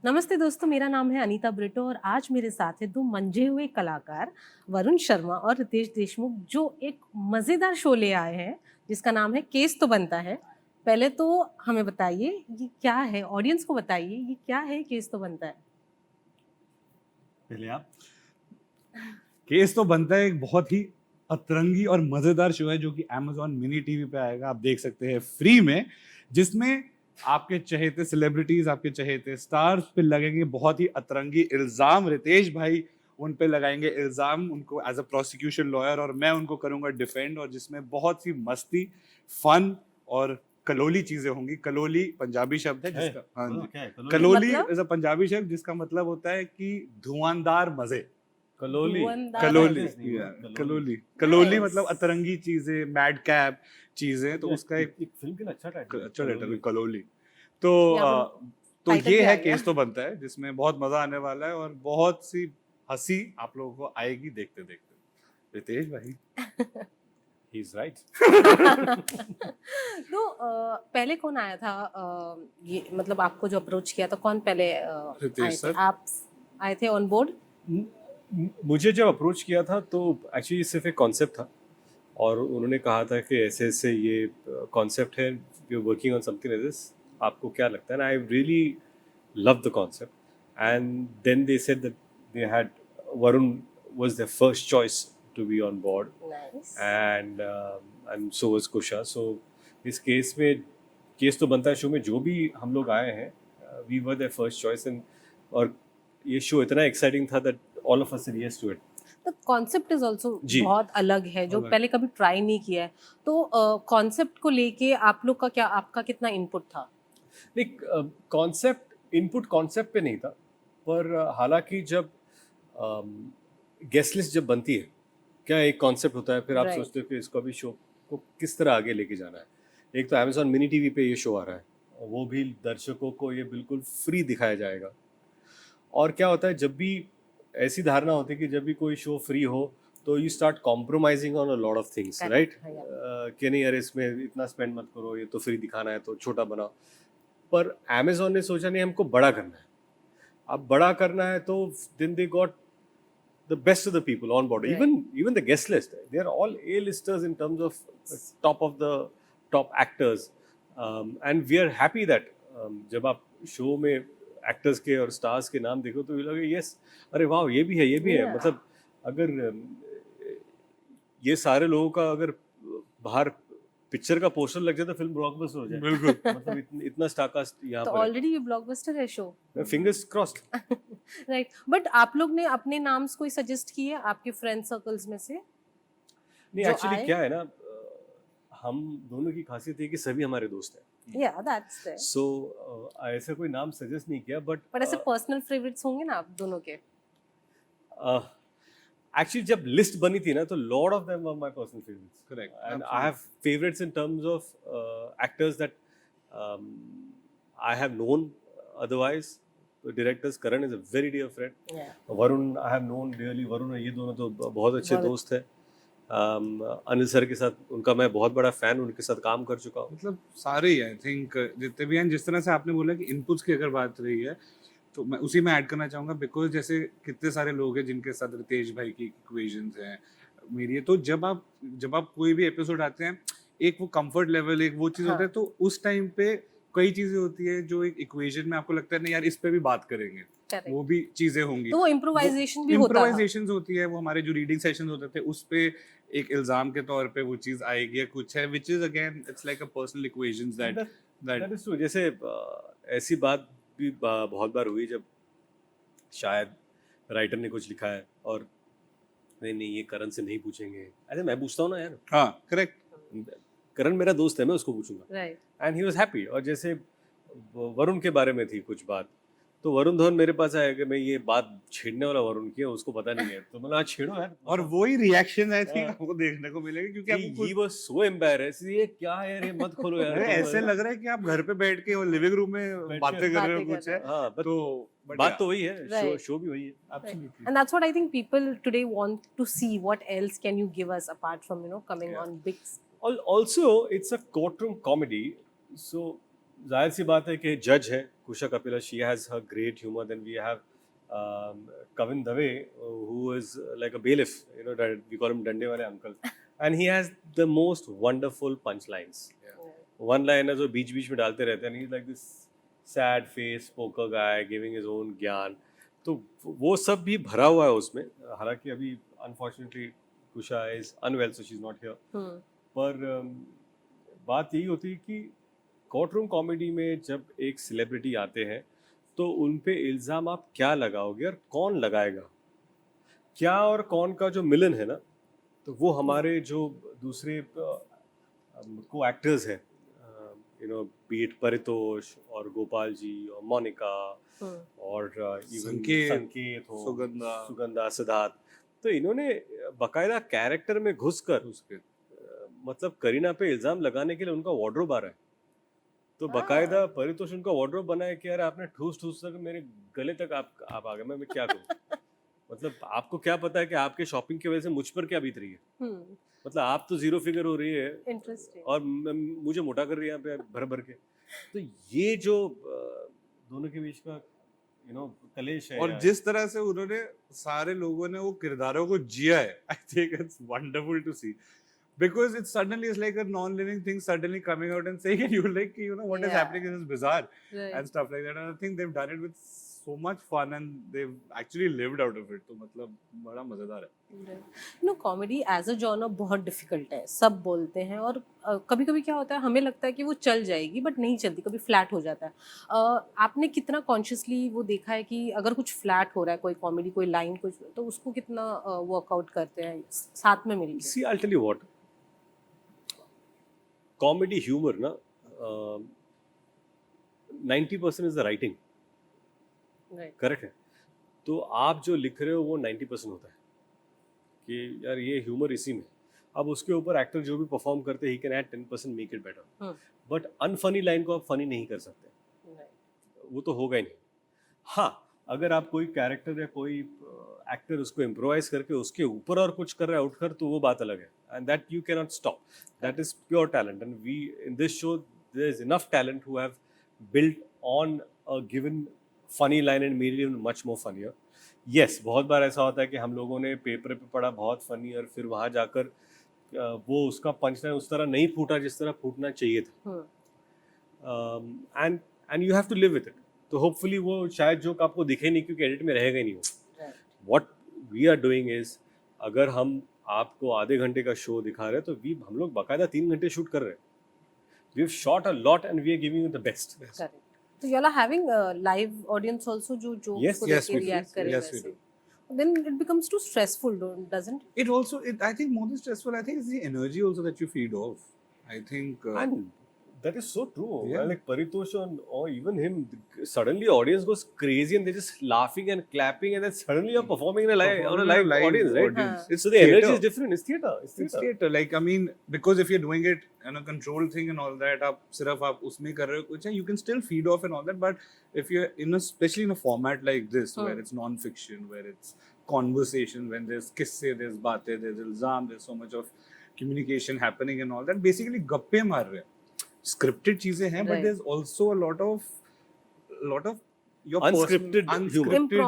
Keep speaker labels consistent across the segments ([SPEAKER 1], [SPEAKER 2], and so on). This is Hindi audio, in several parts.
[SPEAKER 1] नमस्ते दोस्तों, मेरा नाम है अनीता ब्रिटो और आज मेरे साथ है दो मंझे हुए कलाकार वरुण शर्मा और रितेश देशमुख जो एक मज़ेदार शो ले आए हैं जिसका नाम है केस तो बनता है। पहले तो हमें बताइए ये क्या है, ऑडियंस को बताइए ये क्या है केस तो बनता है।
[SPEAKER 2] पहले आप। केस तो बनता है एक बहुत ही अतरंगी और मजेदार शो है जो कि Amazon मिनी टीवी पे आएगा, आप देख सकते हैं फ्री में, जिसमें आपके चहेते सेलिब्रिटीज, आपके चहेते स्टार्स पे लगेंगे बहुत ही अतरंगी इल्जाम। रितेश भाई उन पे लगाएंगे इल्जाम, उनको एज अ प्रोसिक्यूशन लॉयर, और मैं उनको करूंगा डिफेंड, और जिसमें बहुत सी मस्ती, फन और कलोली चीजें होंगी। कलोली पंजाबी शब्द है जिसका, हाँ जी,
[SPEAKER 3] क्या है
[SPEAKER 2] कलोली
[SPEAKER 1] मतलब
[SPEAKER 2] इज अ पंजाबी शब्द जिसका मतलब होता है कि धुआंधार मजे।
[SPEAKER 3] कलोली
[SPEAKER 1] धुआंधार
[SPEAKER 2] कलोली,
[SPEAKER 1] मजे।
[SPEAKER 2] कलोली कलोली
[SPEAKER 1] Nice.
[SPEAKER 2] मतलब अतरंगी चीजें, मैड कैप चीजें, तो उसका एक
[SPEAKER 3] एक फिल्म के लिए अच्छा टाइटल
[SPEAKER 2] अच्छा टाइटल है कलोली। तो
[SPEAKER 1] यहाँ पर
[SPEAKER 2] तो
[SPEAKER 1] टाइटल
[SPEAKER 2] ये
[SPEAKER 1] भी आ
[SPEAKER 2] है
[SPEAKER 1] गया।
[SPEAKER 2] केस तो बनता है, जिसमें बहुत मजा आने वाला है और बहुत सी हंसी आप लोगों को आएगी देखते देखते। रितेश भाई
[SPEAKER 3] ही इज राइट।
[SPEAKER 1] तो पहले कौन आया था ये मतलब आपको जो अप्रोच किया था कौन पहले
[SPEAKER 2] रितेश
[SPEAKER 1] आए थे?
[SPEAKER 2] सर।
[SPEAKER 1] आप आए थे ऑन बोर्ड?
[SPEAKER 3] मुझे जब अप्रोच किया था तो एक्चुअली सिर्फ एक कॉन्सेप्ट था और उन्होंने कहा था कि ऐसे ऐसे ये कॉन्सेप्ट है, we are working on something like this, आपको क्या लगता है? And I really love the concept and then they said that they had Varun was their first choice to be on board
[SPEAKER 1] Nice.
[SPEAKER 3] and so was Kusha. So इस केस में, केस तो बनता है शो में जो भी हम लोग आए हैं, we were their first choice and और ये शो इतना एक्साइटिंग था that all of us said yes to it.
[SPEAKER 1] तो कॉन्सेप्ट इज ऑल्सो
[SPEAKER 3] जी।
[SPEAKER 1] बहुत अलग है जो
[SPEAKER 2] अलग।
[SPEAKER 1] पहले कभी ट्राई नहीं किया है। तो कॉन्सेप्ट को लेके आप लोग का क्या, आपका कितना इनपुट था?
[SPEAKER 3] नहीं, कॉन्सेप्ट इनपुट कॉन्सेप्ट पे नहीं था, पर हालांकि जब गेस्ट लिस्ट जब बनती है, क्या एक कॉन्सेप्ट होता है, फिर आप
[SPEAKER 1] Right.
[SPEAKER 3] सोचते हो कि इसको अभी शो को किस तरह आगे लेके जाना है। एक तो अमेजॉन मिनी टीवी पे ये शो आ रहा है, वो भी दर्शकों को ये बिल्कुल फ्री दिखाया जाएगा। और क्या होता है, जब भी ऐसी धारणा होती है कि जब भी कोई शो फ्री हो तो you start compromising on a lot of things,
[SPEAKER 1] Correct,
[SPEAKER 3] right?
[SPEAKER 1] yeah.
[SPEAKER 3] कि नहीं यार इसमें इतना स्पेंड मत करो, ये तो फ्री दिखाना है तो छोटा बनाओ। पर अमेजोन ने सोचा नहीं, हमको बड़ा करना है। अब बड़ा करना है तो then they got the best of the people on board.
[SPEAKER 1] Right.
[SPEAKER 3] Even the guest list, they are all A-listers in terms of top of the top actors, and we are happy that जब आप शो में एक्टर्स के और स्टार्स के नाम देखो तो लगे यस, अरे वाह ये भी है, ये भी है।
[SPEAKER 1] Yeah.
[SPEAKER 3] मतलब अगर ये सारे लोगों का अगर बाहर पिक्चर का पोस्टर लग जाए तो फिल्म ब्लॉकबस्टर हो जाए।
[SPEAKER 2] बिल्कुल।
[SPEAKER 3] मतलब इतना स्टारकास्ट यहाँ
[SPEAKER 1] तो
[SPEAKER 3] पर है।
[SPEAKER 1] ऑलरेडी ये ब्लॉकबस्टर है show.
[SPEAKER 3] Fingers crossed.
[SPEAKER 1] Right, but आप लोग ने अपने नाम्स कोई सजेस्ट किए आपके फ्रेंड सर्कल्स में से
[SPEAKER 3] नहीं,
[SPEAKER 1] जो
[SPEAKER 3] एक्चुअली
[SPEAKER 1] आए?
[SPEAKER 3] क्या है ना, हम दोनों की खासियत है कि सभी हमारे दोस्त हैं।
[SPEAKER 1] या दैट्स देयर।
[SPEAKER 3] सो ऐसा कोई नाम सजेस्ट नहीं किया, बट
[SPEAKER 1] पर ऐसे पर्सनल फेवरेट्स होंगे ना आप दोनों के?
[SPEAKER 3] एक्चुअली जब लिस्ट बनी थी ना तो lot of them were my personal favourites.
[SPEAKER 2] Correct,
[SPEAKER 3] and I have favourites in terms of actors that I have known otherwise. Directors Karan is a very dear friend,
[SPEAKER 1] या
[SPEAKER 3] Varun I have known really, Varun ये दोनों तो बहुत अच्छे
[SPEAKER 1] बहुत
[SPEAKER 3] दोस्त हैं। अनिल सर के साथ उनका मैं बहुत बड़ा फैन, उनके साथ काम कर चुका हूँ।
[SPEAKER 2] मतलब सारे ही आई थिंक जितने भी हैं, जिस तरह से आपने बोला कि इनपुट्स की अगर बात रही है तो मैं उसी में ऐड करना चाहूँगा, बिकॉज जैसे कितने सारे लोग हैं जिनके साथ रितेश भाई की इक्वेशंस हैं मेरी है, तो जब आप कोई भी एपिसोड आते हैं, एक वो कंफर्ट लेवल, एक वो चीज़
[SPEAKER 1] हाँ.
[SPEAKER 2] होता है, तो उस टाइम पे कई चीज़ें होती है जो एक इक्वेशन में आपको लगता है नहीं यार इस पे भी बात करेंगे,
[SPEAKER 1] करेक्ट।
[SPEAKER 2] वो भी चीज़ें होंगी।
[SPEAKER 1] तो वो इम्प्रोवाइजेशन भी होता था।
[SPEAKER 2] इम्प्रोवाइजेशंस होती है, वो हमारे जो रीडिंग सेशंस होते थे उस पे एक इल्जाम के तौर पे वो चीज़ आएगी या कुछ है, which is again it's like a personal equations that
[SPEAKER 3] that is true. जैसे ऐसी बात भी बहुत बार हुई जब शायद राइटर ने कुछ लिखा है और नहीं नहीं ये करण से नहीं पूछेंगे, अरे मैं पूछता हूँ ना यार,
[SPEAKER 2] हाँ करेक्ट।
[SPEAKER 3] करण मेरा दोस्त है, मैं उसको पूछूंगा।
[SPEAKER 1] Right.
[SPEAKER 3] And he was happy. और जैसे वरुण के बारे में थी कुछ बात, तो वरुण धवन मेरे पास आया कि मैं ये बात छेड़ने वाला वरुण की है, उसको पता नहीं है, तो मैंने आज छेड़ो यार।
[SPEAKER 2] और वही रिएक्शन आई थिंक
[SPEAKER 3] हाँ।
[SPEAKER 2] आपको देखने को मिलेगा, क्योंकि आपको
[SPEAKER 3] ही वाज सो एम्बैरेस्ड, ये क्या है यार, ये मत खोलो यार।
[SPEAKER 2] अरे
[SPEAKER 3] तुम-
[SPEAKER 2] ऐसे लग रहा है कि आप घर पे बैठ के लिविंग रूम में
[SPEAKER 3] बैठ
[SPEAKER 2] बातें
[SPEAKER 3] के
[SPEAKER 2] कर रहे हो
[SPEAKER 1] बातें
[SPEAKER 2] कुछ
[SPEAKER 1] कर
[SPEAKER 2] है,
[SPEAKER 1] रहे
[SPEAKER 3] हाँ, but
[SPEAKER 2] तो
[SPEAKER 3] बात तो वही है,
[SPEAKER 1] Right.
[SPEAKER 3] शो भी वही है।
[SPEAKER 2] Absolutely.
[SPEAKER 1] And that's what I think people today want to see. What else can you give us apart from, coming
[SPEAKER 2] Yeah.
[SPEAKER 1] on big?
[SPEAKER 3] Also it's a court room comedy, so जाहिर सी बात है कि जज है Kusha Kapila, she has her great humor. Then we have Kavin Dave, who is like a bailiff. You know, that we call him Dande wale uncle, and he has the most wonderful punchlines. One liners जो बीच बीच में डालते रहते हैं, and he's like this sad face poker guy giving his own ज्ञान. तो वो सब भी भरा हुआ है उसमें. हालांकि अभी unfortunately Kusha is unwell, so she's not here. पर बात यही होती है कि कोर्ट रूम कॉमेडी में जब एक सेलिब्रिटी आते हैं तो उन पे इल्ज़ाम आप क्या लगाओगे और कौन लगाएगा, क्या और कौन का जो मिलन है ना, तो वो हमारे जो दूसरे को एक्टर्स हैं, यू नो, बीट परितोष और गोपाल जी और मोनिका और इवन संकेत हो, सुगंधा, सिद्धार्थ, तो इन्होंने बाकायदा कैरेक्टर में घुसकर मतलब करीना पे इल्ज़ाम लगाने के लिए उनका वार्डरोब आ रहा है. तो बाकायदा परितोष उनका वार्डरोब बना है कि यार आपने ठूस ठूस तक मेरे गले तक आप आ गए, मैं क्या करूं. मतलब आपको क्या पता है कि आपके शॉपिंग की वजह से मुझ पर क्या बीत रही है. मतलब आप तो जीरो फिगर हो रही है और मुझे मोटा कर रही है यहाँ पे भर भर के. तो ये जो दोनों के बीच का यू नो कलेश है,
[SPEAKER 2] और जिस तरह से उन्होंने सारे लोगों ने वो किरदारों को जिया है, I think it's wonderful to see. Because it's suddenly it's like a non-living thing suddenly coming out and saying, and you're like, you know, what is happening is bizarre and stuff like that. And I think they've done it with so much fun and they've actually lived out of it. तो मतलब बड़ा मजेदार है.
[SPEAKER 1] No comedy as a genre बहुत डिफिकल्ट है, सब बोलते हैं और कभी कभी क्या होता है हमें लगता है कि वो चल जाएगी बट नहीं चलती, कभी फ्लैट हो जाता है. आपने कितना कॉन्शियसली वो देखा है कि अगर कुछ फ्लैट हो रहा है, कोई कॉमेडी कोई लाइन कुछ, तो उसको कितना वर्कआउट करते हैं साथ में मिलकर?
[SPEAKER 3] See, I'll tell you what. Comedy humour ना 90% इज द राइटिंग, करेक्ट है. तो आप जो लिख रहे हो वो 90% होता है कि यार ये ह्यूमर इसी में. अब उसके ऊपर एक्टर जो भी परफॉर्म करते हैं, he can add 10% make it better. But unfunny line को आप फनी नहीं कर सकते, वो तो होगा ही नहीं. हाँ, अगर आप कोई कैरेक्टर या कोई एक्टर उसको इम्प्रोवाइज करके उसके ऊपर और कुछ कर रहा है उठकर, तो वो बात अलग है. And that you can not stop. That is pure talent. And we in this show there is enough talent who have built on a given funny line and made it much more funnier. Yes, बहुत बार ऐसा होता है कि हम लोगों ने पेपर पे पढ़ा बहुत फनी और फिर वहाँ जाकर वो उसका पंच लाइन उस तरह नहीं फूटा जिस तरह फूटना चाहिए था. And you have to live with it. तो होपफुली वो शायद जोक आपको दिखे नहीं क्योंकि एडिट में रहेगा ही नहीं वो. What we are doing is, अगर हम आपको आधे घंटे का शो दिखा रहे हैं तो हम लोग बाकायदा 3 घंटे शूट कर रहे हैं. We have shot a lot and we are giving you the best.
[SPEAKER 1] So you all are having a live audience also जो jokes को देख के react करे वैसे. Then it becomes too stressful, doesn't it?
[SPEAKER 2] It also, I think more than stressful, I think it's the energy also that you feed off. I think
[SPEAKER 3] and that is so true.
[SPEAKER 2] Yeah.
[SPEAKER 3] Like Paritosh or even him, suddenly audience goes crazy and they're just laughing and clapping, and then suddenly you're performing in a live audience, right?
[SPEAKER 2] It's
[SPEAKER 3] so the
[SPEAKER 2] theater.
[SPEAKER 3] energy is different. It's theater.
[SPEAKER 2] It's theater. Like I mean, because if you're doing it in a controlled thing and all that, आप सिर्फ आप उसमें कर रहे हो कुछ है, you can still feed off and all that. But if you're especially in a format like this, where it's non-fiction, where it's conversation, when there's kisse, there's बातें, there's ilzam, there's so much of communication happening and all that, basically गप्पे मार रहे हैं. Scripted चीजें हैं, but there's also a lot of your
[SPEAKER 3] unscripted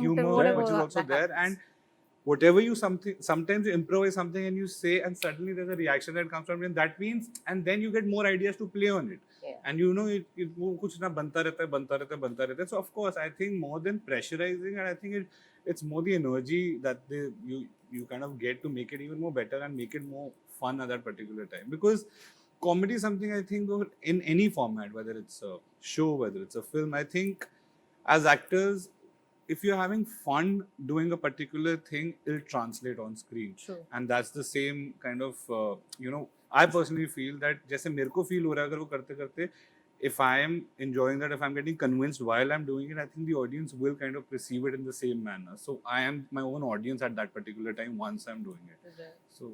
[SPEAKER 2] humor which is also there. And whatever you sometimes you improvise something and you say, and suddenly there's a reaction that comes from it, and that means, and then you get more ideas to play on it. And you know वो कुछ ना बनता रहता है. So of course I think more than pressurizing, and I think it's more the energy that you kind of get to make it even more better and make it more fun at that particular time. Because comedy is something I think in any format, whether it's a show, whether it's a film, I think as actors, if you're having fun doing a particular thing, it'll translate on screen.
[SPEAKER 1] Sure.
[SPEAKER 2] And that's the same kind of I personally feel that जैसे मेरे को feel हो रहा है अगर वो करते करते, if I am enjoying that, if I'm getting convinced while I'm doing it, I think the audience will kind of perceive it in the same manner. So I am my own audience at that particular time once I'm doing it. So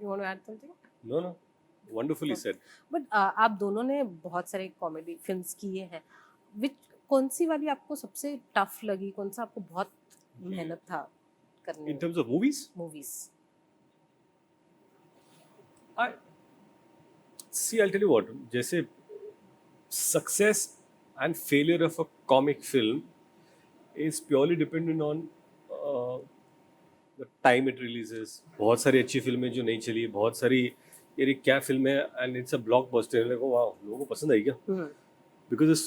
[SPEAKER 1] you want to add something?
[SPEAKER 3] No, wonderfully said.
[SPEAKER 1] But आप दोनों ने बहुत सारे कॉमेडी फिल्म्स किए हैं. कौन सी वाली आपको सबसे टफ लगी, कौन सा आपको बहुत मेहनत था करने?
[SPEAKER 3] In terms of movies? I'll tell you what, जैसे success and failure of a comic film is purely dependent on the time it releases. बहुत सारी अच्छी फिल्में जो नहीं चली, बहुत सारी यार ये क्या फिल्म है and it's a blockbuster, like wow लोगों को पसंद आई क्या? Because this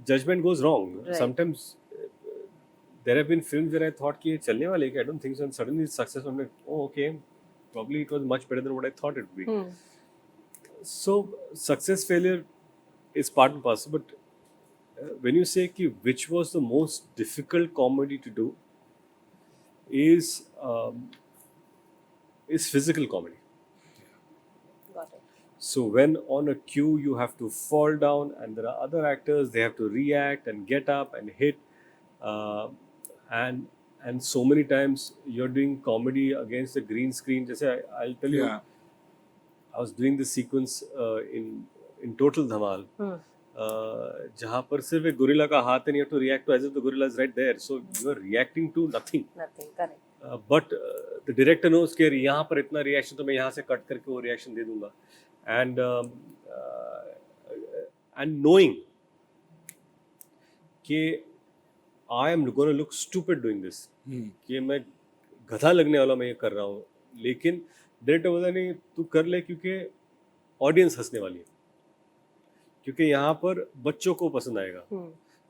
[SPEAKER 3] judgment goes wrong.
[SPEAKER 1] Right.
[SPEAKER 3] Sometimes there have been films where I thought कि ये चलने वाले हैं, I don't think so, and suddenly it's successful. I'm like, oh okay, probably it was much better than what I thought it would be. So success failure is part and parcel, but when you say कि which was the most difficult comedy to do is physical comedy.
[SPEAKER 1] Got it.
[SPEAKER 3] So when on a cue you have to fall down and there are other actors, they have to react and get up and hit, and so many times you're doing comedy against a green screen. Just I'll tell you, I was doing this sequence in Total Dhamal, जहाँ पर सिर्फ एक गोरिल्ला का हाथ है and you have to react to as if the gorilla is right there. So you are reacting to nothing.
[SPEAKER 1] Nothing. Correct.
[SPEAKER 3] But the director knows कि यहाँ पर इतना reaction तो मैं यहाँ से कट करके वो reaction दे दूँगा. And knowing कि I am going to look stupid doing this, कि मैं गधा लगने वाला मैं ये कर रहा हूँ, लेकिन डायरेक्टर बोला नहीं तू कर ले क्योंकि ऑडियंस हंसने वाली है, क्योंकि यहाँ पर बच्चों को पसंद आएगा.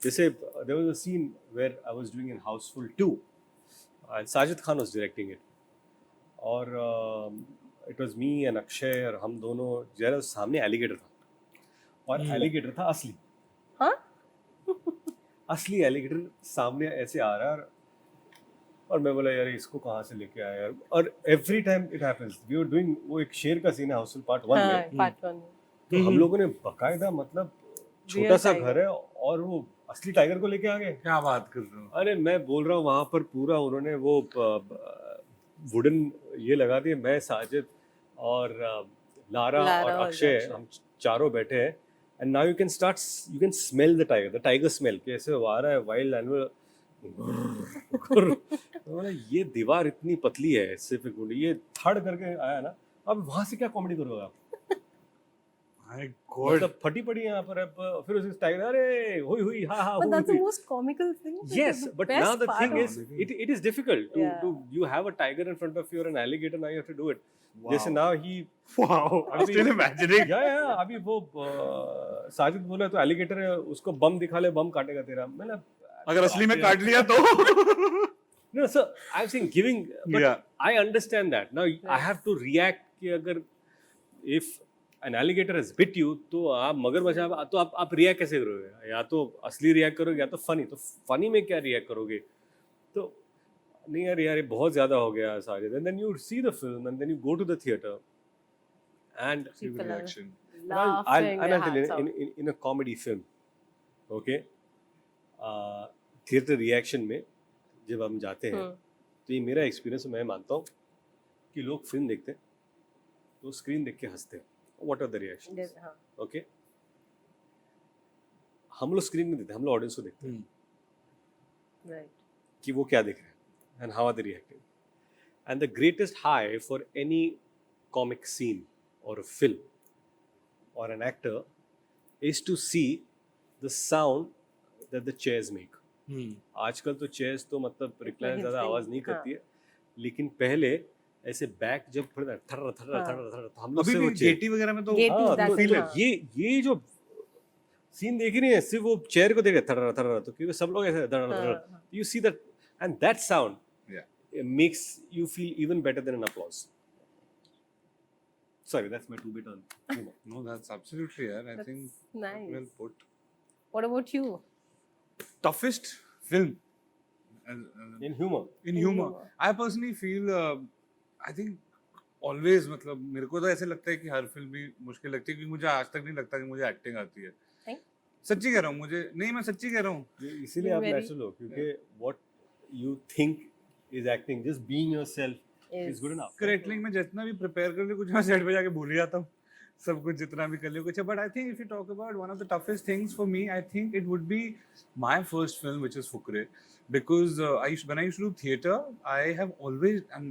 [SPEAKER 3] जैसे there was a scene where I was doing in Houseful 2 and Sajid Khan was directing it, और it was me and Akshay, और हम दोनों जरा सामने एलिगेटर था, और एलिगेटर था असली.
[SPEAKER 1] हाँ?
[SPEAKER 3] असली एलिगेटर सामने ऐसे आ रहा है, और मैं बोला यार इसको कहाँ से लेके आया यार. और every time it happens, we were doing, वो एक शेर का सीन है हाउसफुल पार्ट 1 में,
[SPEAKER 1] पार्ट 1
[SPEAKER 3] तो हम लोगों ने बकायदा मतलब छोटा सा घर है और वो असली टाइगर को लेके आ गए.
[SPEAKER 2] क्या बात कर रहे हो?
[SPEAKER 3] अरे मैं बोल रहा हूँ वहां पर पूरा उन्होंने वो वुडन ये लगा दिए, मैं साजिद और लारा और अक्षय, हम चारों बैठे हैं, and now you can smell the tiger smell, कैसे वो आ रहा है वाइल्ड एनिमल. ये दीवार इतनी पतली है, सिर्फ एक ये थड़ करके आया ना, अब वहां से क्या कॉमेडी करोगे आप? मतलब फटी पड़ी यहाँ पर अब, फिर उस टाइगर अरे हुई हुई हाँ हाँ.
[SPEAKER 1] But that's the most comical thing.
[SPEAKER 3] Yes, but now the thing is,
[SPEAKER 2] it.
[SPEAKER 3] it is difficult to you have a tiger in front of you or an alligator, now you have to do it. जैसे now he,
[SPEAKER 2] wow, I'm still imagining.
[SPEAKER 3] yeah, अभी वो साजिद बोला तो alligator है, उसको बम दिखा ले, बम काटेगा तेरा. मैंने
[SPEAKER 2] अगर असली में काट लिया तो
[SPEAKER 3] no, so I'm saying giving, but I understand that. Now I have to react कि अगर if an alligator has bit you, तो आप मगरमच्छ तो आप रिएक्ट कैसे करोगे? या तो असली रिएक्ट करोगे या तो फनी. तो फनी में क्या रिएक्ट करोगे? तो नहीं यार ये बहुत ज्यादा हो गया Sajid. And then you see the film and then you go to the theater and
[SPEAKER 2] reaction.
[SPEAKER 3] I'll tell you, in a comedy film, okay, theatre reaction में जब हम जाते हैं तो ये मेरा एक्सपीरियंस, मैं मानता हूँ कि लोग फिल्म देखते हैं तो स्क्रीन देख के हंसते हैं. What are the reactions? Okay, हम लोग स्क्रीन में देखते हैं, हम लोग ऑडियंस को देखते हैं,
[SPEAKER 1] Right.
[SPEAKER 3] कि वो क्या देख रहे हैं and how are they reacting. And the greatest high for any comic scene or a film or an actor is to see the sound that the chairs make. आजकल तो चेयर्स तो मतलब रिक्लाइन ज्यादा आवाज नहीं करती है, लेकिन पहले ऐसे बैक जब थर थर थर थर तो हम लोग से वो
[SPEAKER 2] जेटी वगैरह में तो
[SPEAKER 3] ये जो सीन देख रही है सिर्फ वो चेयर को देख रहे थर थर, तो क्योंकि सब लोग ऐसे धड़ धड़, you see that and that sound makes you feel even better than an applause. Sorry, that's my 2 bit on humor.
[SPEAKER 2] No, that's absolutely, yeah. I think
[SPEAKER 1] nice.
[SPEAKER 2] Well put.
[SPEAKER 1] What about you?
[SPEAKER 2] Toughest film
[SPEAKER 3] in humor.
[SPEAKER 2] In humor. I personally feel, I think always, मतलब मेरे को तो ऐसे लगता है कि हर फिल्म भी मुश्किल लगती है, क्योंकि मुझे आज तक नहीं लगता कि मुझे एक्टिंग आती है. सच्ची कह रहा हूँ, मुझे नहीं, मैं सच्ची कह रहा हूँ.
[SPEAKER 3] इसीलिए आप नेचुरल हो, क्योंकि what you think is acting, just being yourself is good enough.
[SPEAKER 2] Correctly मैं जितना भी प्रिपेयर कर लिया कुछ मैं सेट पे जाके भूल ही जाता हूँ, सब कुछ जितना भी कर लिया कुछ. But I think if you talk about one of the toughest things for me, I think it would be my first film which is Fukrey, because when I used to do theatre, I have always, and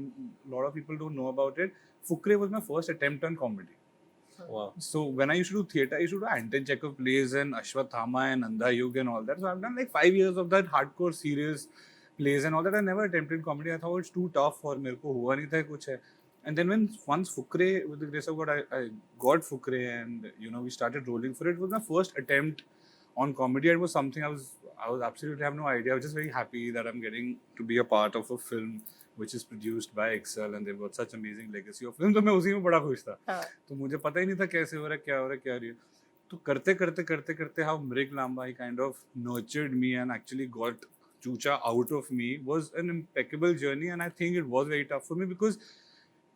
[SPEAKER 2] a lot of people don't know about it, Fukre was my first attempt on comedy.
[SPEAKER 3] Wow.
[SPEAKER 2] So when I used to do theatre, I used to do Anton Chekhov plays and Ashwathama and Nanda Yug and all that. So I've done like 5 years of that hardcore serious plays and all that. I never attempted comedy. I thought it's too tough और मेरे को हुआ नहीं था कुछ है. And then when once Fukre, with the grace of God, I got Fukre and you know we started rolling for it. It was my first attempt on comedy. It was something I was absolutely have no idea. I was just very happy that I'm getting to be a part of a film which is produced by Excel and they've got such amazing legacy of film. तो मैं उसी में बड़ा खुश था.
[SPEAKER 1] हाँ.
[SPEAKER 2] तो मुझे पता ही नहीं था कैसे हो रहा है, क्या हो रहा है, क्या रही है. तो करते how Mrik Lamba he kind of nurtured me and actually got Chucha out of me was an impeccable journey, and I think it was very tough for me because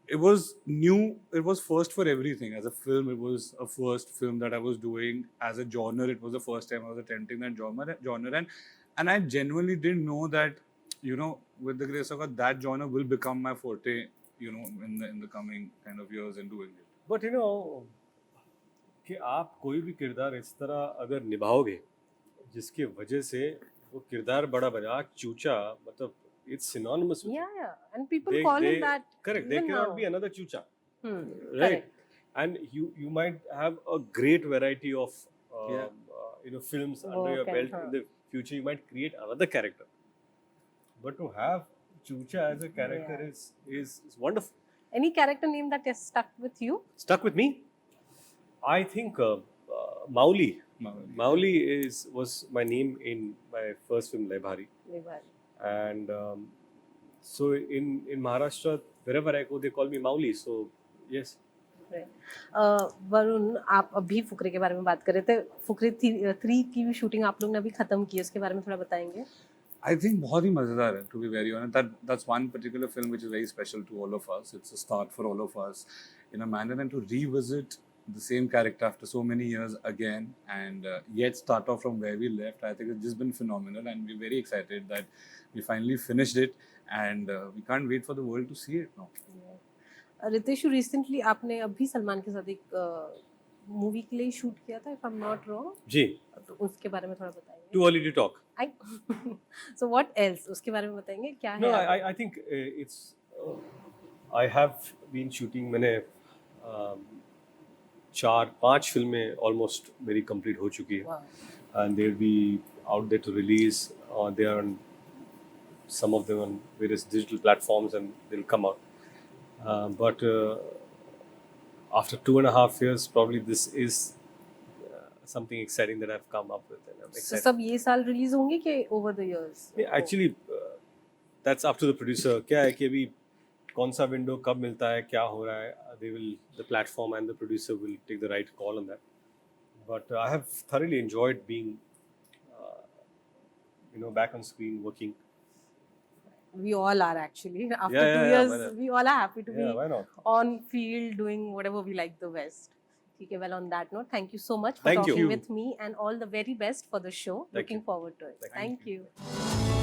[SPEAKER 2] it was new. It was first for everything. As a film, it was a first film that I was doing. As a genre, it was the first time I was attempting that genre, and I genuinely didn't know that, you know, with the grace of God, that genre will become my forte, you know, in the coming kind of years and doing it.
[SPEAKER 3] But you know कि आप कोई भी किरदार इस तरह अगर निभाओगे जिसकी वजह से वो किरदार बड़ा बना, चूचा मतलब it's synonymous with
[SPEAKER 1] Yeah, yeah. And people
[SPEAKER 3] They-
[SPEAKER 1] call
[SPEAKER 3] they-
[SPEAKER 1] it that.
[SPEAKER 3] correct. There
[SPEAKER 1] even
[SPEAKER 3] cannot
[SPEAKER 1] now.
[SPEAKER 3] be another Chucha,
[SPEAKER 1] Hmm.
[SPEAKER 3] right?
[SPEAKER 1] Correct.
[SPEAKER 3] And you might have a great variety of
[SPEAKER 2] Yeah.
[SPEAKER 3] you know films under your
[SPEAKER 1] Work and,
[SPEAKER 3] belt in the future. You might create another character, but to have Chucha as a character
[SPEAKER 1] Yeah.
[SPEAKER 3] is wonderful.
[SPEAKER 1] Any character name that is stuck with you?
[SPEAKER 3] Stuck with me. I think Mauli. Mauli was my name in my first film Laibhari. And so in Maharashtra, wherever I go, they call me Mauli. So yes.
[SPEAKER 1] Varun, आप अभी फुकरे के बारे में बात कर रहे थे. फुकरे 3 की भी शूटिंग आप लोग ने अभी खत्म की है, उसके बारे में थोड़ा बताएंगे?
[SPEAKER 2] I think बहुत ही मजेदार है, to be very honest. That's one particular film which is very special to all of us. It's a start for all of us in a manner, and to revisit the same character after so many years again and yet start off from where we left, I think it's just been phenomenal, and we're very excited that we finally finished it, and we can't wait for the world to see it now.
[SPEAKER 1] Ritesh, recently आपने अभी सलमान के साथ एक मूवी के लिए शूट किया था, if I'm not wrong.
[SPEAKER 3] जी.
[SPEAKER 1] तो उसके बारे में थोड़ा बताएंगे?
[SPEAKER 3] Too early to talk.
[SPEAKER 1] So what else? उसके बारे में बताएंगे क्या है?
[SPEAKER 3] No, I think it's. I have been shooting. मैंने 4-5 फिल्में almost मेरी complete हो चुकी है.
[SPEAKER 1] Wow.
[SPEAKER 3] And they'll be out there to release. They are on some of them on various digital platforms, and they'll come out. But after 2.5 years, probably this is something exciting that I've come up with, and I'm
[SPEAKER 1] So
[SPEAKER 3] excited.
[SPEAKER 1] सब ये साल रिलीज होंगे कि over the years?
[SPEAKER 3] Actually, that's up to the producer. क्या है कि अभी कौन सा विंडो कब मिलता है, क्या हो रहा है, the platform and the producer will take the right call on that. But I have thoroughly enjoyed being, back on screen working.
[SPEAKER 1] We all are actually. After
[SPEAKER 3] Yeah,
[SPEAKER 1] 2
[SPEAKER 3] yeah,
[SPEAKER 1] years,
[SPEAKER 3] why not?
[SPEAKER 1] we all are happy to
[SPEAKER 3] Yeah,
[SPEAKER 1] be
[SPEAKER 3] why not?
[SPEAKER 1] on field doing whatever we like the best. Okay, well, on that note, thank you so much for
[SPEAKER 3] Thank you.
[SPEAKER 1] talking with me, and all the very best for the show.
[SPEAKER 3] Thank
[SPEAKER 1] Looking
[SPEAKER 3] you.
[SPEAKER 1] forward to it.
[SPEAKER 3] Thank
[SPEAKER 1] Thank you.